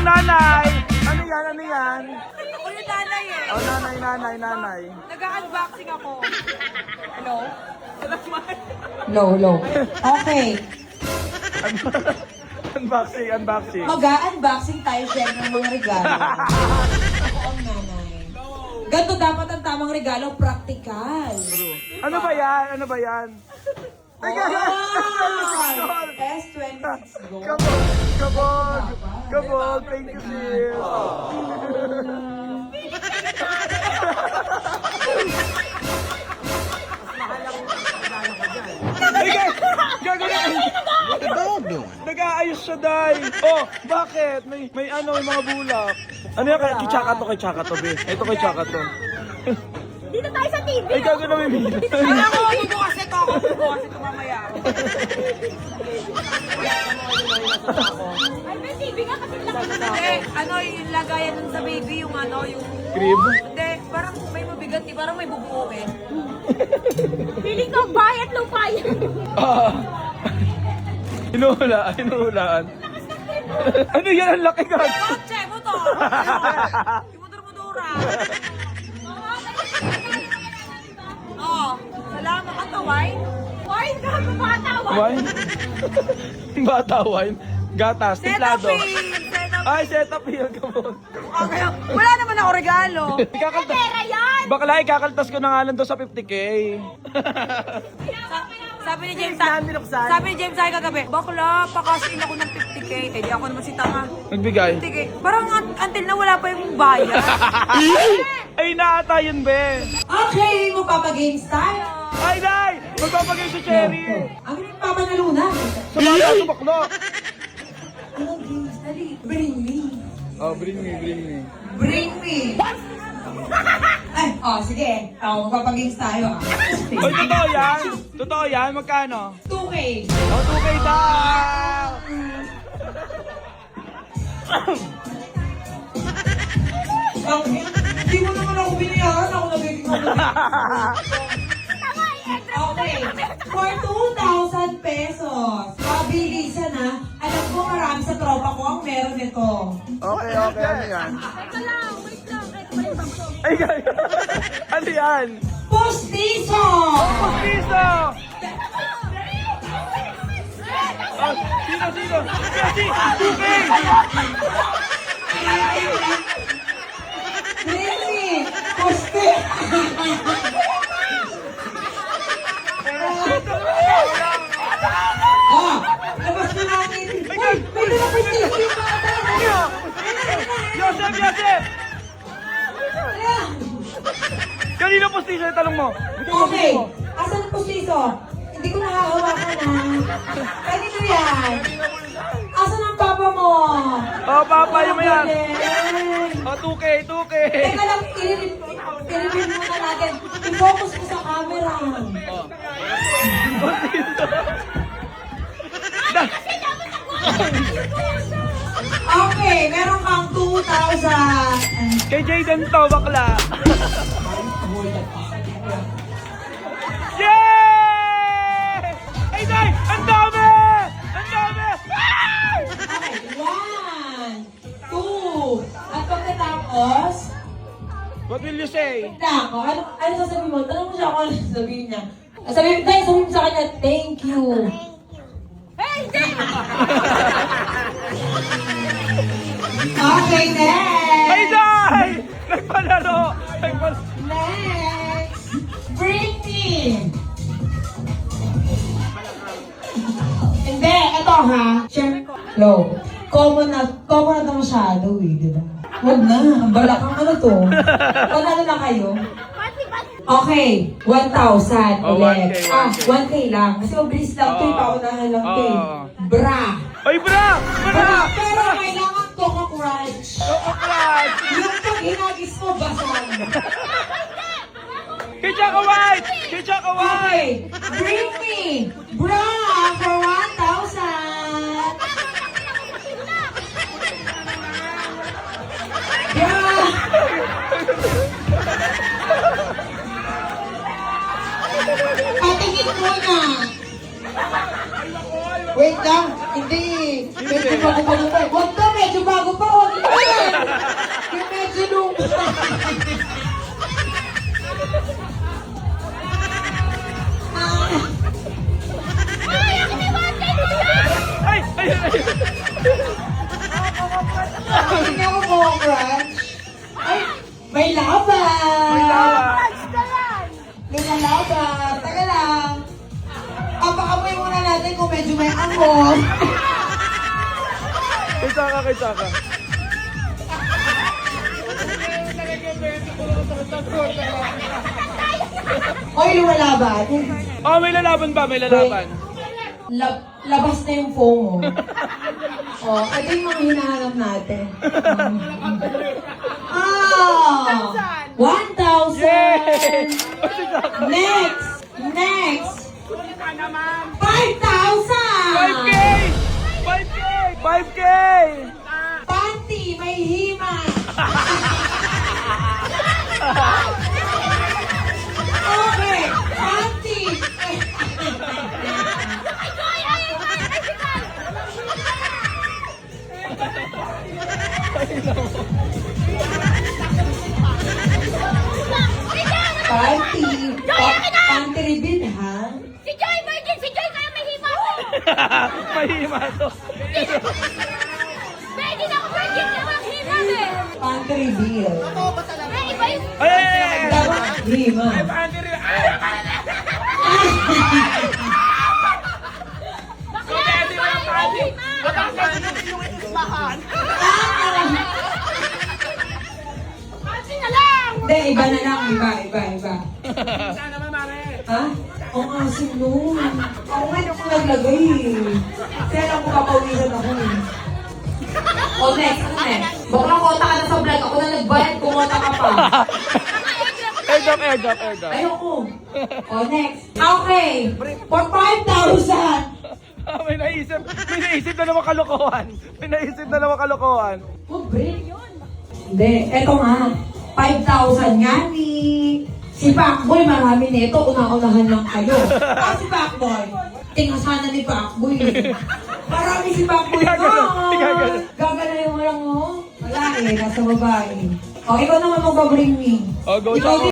nanay! Ano yan? Ano yan? Ako yung nanay eh. Oh, nanay. Nag-unboxing ako. Hello? Low. Okay. Unboxing. Mag-unboxing tayo share ng mga regalo. Ako ang nanay. Ganito dapat ang tamang regalo, practical. Ano ba yan? S26 Gold. Kabog. Thank you, sis. Nag-aayos siya, Day. Oh, bakit? May mga bulak. Ano yan? Kay Chaka to, be. Ito kay Chaka to. Dito tayo sa TV. Ay, gago na may video. Ako, bubukas ito mamaya. Ay, may TV nga kasi laki. Hindi, yung lagayan nun sa baby, yung Crib? Hindi, parang may mabigat, parang may bubuuin. Feeling ko, bayat lupa yan. Hinuhulaan. Ano yan? Ang laki ka. Kotse mo to. Yung motor-motora. Salamat ka to, wine. Wine ka, bata wine. Wine? Bata wine? Gatas, templado. Ay, set up yun, kabog. Wala naman ako regalo. Pera yan! Bakla, ikakaltas ko na nga lang doon sa 50K. Sabi ni James ay kagabi, bakla, pakasin ako ng 50K. Eh, di ako naman si tanga. Nagbigay? 50K. Parang until na wala pa yung bayad. Ay, naata yun, be. Okay, magpapagames tayo. Ay, Day! Magpapagay si Cherry. Ang papanalunan. Sa bata, sa bakla. Anong games? Dali. Bring me. Oh, bring me. Bring me. Ay, sige. Magpapagames tayo. Oy, totoo yan? Magkano? 2K. Oh, 2K daw! Hindi mo naman ako binayaran. Ako nagiging Okay. For 2,000 pesos. Pabilisan ha. Alam ko marami sa tropa ko ang meron nito. Okay. Ano yan? Teka lang, wait lang. Ay, gaya. Ano yan? Postizo! Piso! Oh, sino? Kasi! 2K! Really? Postizo! Labas na natin! Uy! May mga postizo yung mga talaga! Yosef! Kanina postizo yung talong mo? Okay, asan ang postizo? Hindi ko nakahawakan ha. Kanino yan? Asan ang papa mo? Oh, papa, yung yan. Galing. Oh, 2K. Teka lang, i-review muna natin. I-focus mo sa camera. Okay, meron kang 2,000. Kay Jayden to, bakla. Yay! Ay, Day! Ang dami! Okay, 1, 2. At pagkatapos, What will you say? na ako, ano sasabihin mo? Tanong mo siya kung ano sasabihin niya. Sabihin mo sa kanya, thank you. Hey, hindi! Okay, next! Ay, Day! Nagpalaro! Next! Bring me! Hindi, ito ha. Siyempre, low. Common na ito masyado di ba? Huwag na, ang balakang ano to. Panalo na kayo. Okay, 1,000 Oh, ulit. 1K. 1K lang. Kasi mabilis lang ito, paunahan lang ito. Bra! Ay, bra! Pero kailangan to ka-crunch. Crash! Yung pag hinagis mo, basang. Kay Chaka White! Okay, bring me bra for 1,000. Bra! Patingin muna. Wait lang, hindi. Medyo bago pa na tayo. Huwag na, medyo bago pa. Huwag na. crunch. Ay, may laban. May laban. Lumalaban. Taga lang. Apakamoy muna natin kung medyo may angos. Kay Chaka, kay Chaka. Oy, lumalaban. Oh, may lalaban ba? May lalaban. Labas na yung foam mo. Oh, ito yung mga hinahanap natin. 1,000! Yay! Next! Next! 5,000! 5K! 5K! 5K! Panty, may hima! Okay, panty! Panty! Panty ribbon, ha? Si Joy Virgin! Si Joy kaya may hima ko! Mahima to. Virgin ako! Virgin ka mang hima eh! Panty reveal. May iba yung... Ay, ay, ay, ay. Dapat hima. Bakla! Iba yung hima! Pansin na lang! Hindi, iba na lang. Iba. Ha? Ang asin nun. Ako ngayon ako naglagay eh. Kaya lang ko papawisan ako eh. O next, ano next? Baka kota ka na sa vlog. Ako na nagbayad, kumota ka pa. Airdrop, airdrop, airdrop. Ayoko. O next. Okay. For 5,000. May naisip na naman kalokohan. May naisip na naman kalokohan. Oh, break yun. Hindi. Eto nga. 5,000 nga ni... Si Pacboy, marami nito. Una-unahan lang kayo. Si Pacboy. Tingasanan ni Pacboy. Marami si Pacboy. Gagano. Gagalayin mo lang mo. Wala eh. Nasa babae. O, ikaw naman magbabring me. Oh, go, Ikaw Chaka.